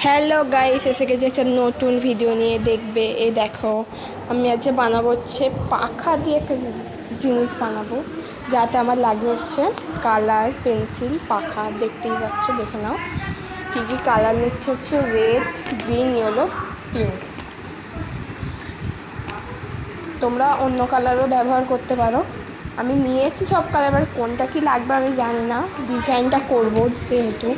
Hello guys, এসে গেছে একটা নতুন ভিডিও নিয়ে। দেখবে এই দেখো, আমি আজকে বানাবো হচ্ছে পাখা দিয়ে একটা জিনিস বানাবো, যাতে আমার লাগবে হচ্ছে কালার, পেন্সিল, পাখা। দেখতেই পাচ্ছ, দেখে নাও কী কী কালার নিচ্ছে। হচ্ছে রেড, গ্রিন, ইয়েলো, পিঙ্ক। তোমরা অন্য কালারও ব্যবহার করতে পারো। আমি নিয়েছি সব কালার, এবার কোনটা কি লাগবে আমি জানি না, ডিজাইনটা করবো সেহেতু।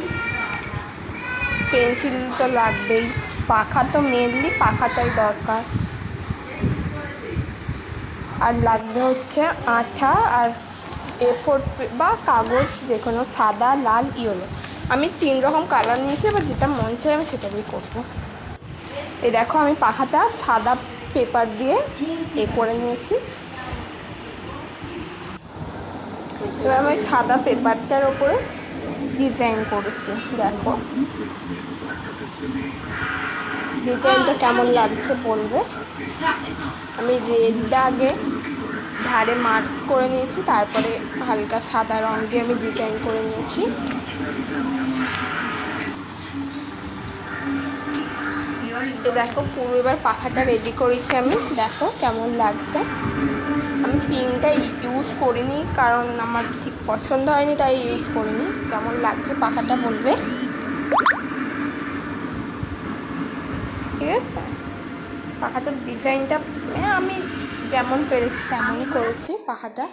পেন্সিল তো লাগবেই, পাখা তো মেনলি পাখাটাই দরকার, আর লাগবে হচ্ছে আঠা আর A4 বা কাগজ, যে কোনো সাদা, লাল, ইয়েলো। আমি 3 রকম কালার নিয়েছি, এবার যেটা মন চাই আমি সেটা দিয়ে করবো। এই দেখো, আমি পাখাটা সাদা পেপার দিয়ে করে নিয়েছি। এবার আমি সাদা পেপারটার ওপরে ডিজাইন করেছি। দেখো ডিজাইনটা কেমন লাগছে বলবে। আমি রেডটা আগে ধারে মার্ক করে নিয়েছি, তারপরে হালকা সাদা রঙ দিয়ে আমি ডিজাইন করে নিয়েছি। দেখো পুরো এবার পাখাটা রেডি করেছি আমি। দেখো কেমন লাগছে। আমি পিঙ্কটা ইউজ করিনি, কারণ আমার ঠিক পছন্দ হয়নি, তাই ইউজ করিনি। কেমন লাগছে পাখাটা বলবে, ঠিক আছে? পাখাটার ডিজাইনটা আমি যেমন পেরেছি তেমনই করেছি পাখাটা।